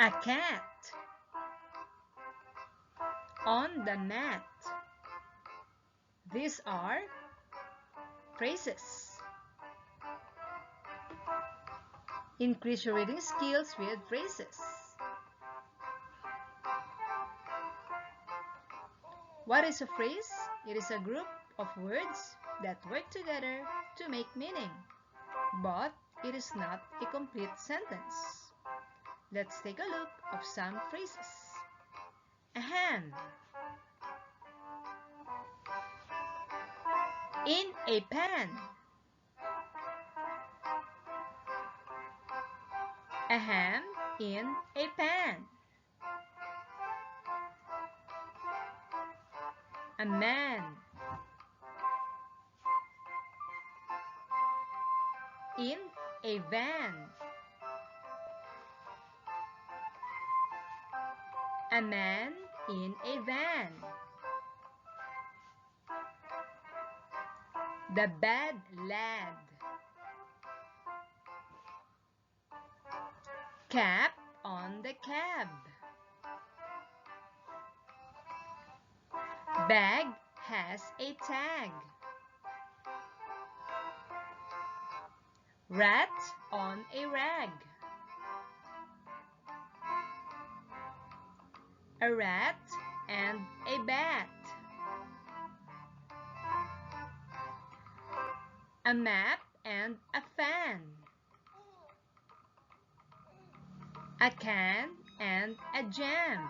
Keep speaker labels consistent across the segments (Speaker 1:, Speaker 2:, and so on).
Speaker 1: A cat. On the mat. These are phrases. Increase your reading skills with phrases. What is a phrase? It is a group of words that work together to make meaning, but it is not a complete sentence. Let's take a look at some phrases. A hand. In a pan. A ham in a pan. A man. In a van. A man in a van. The bad lad. Cap on the cab. Bag has a tag. Rat on a rag. A rat and a bat. A map and a fan. A can and a jam.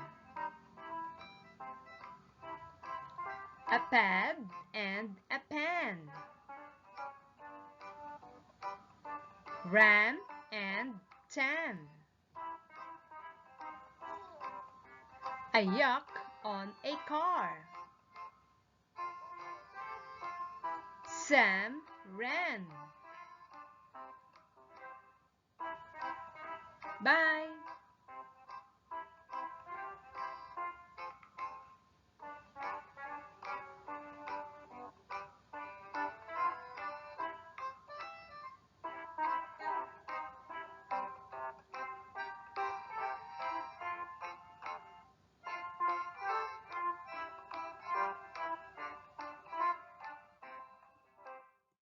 Speaker 1: A pad and a pan. Ram and tan. A yuck on a car. Sam ran. Bye.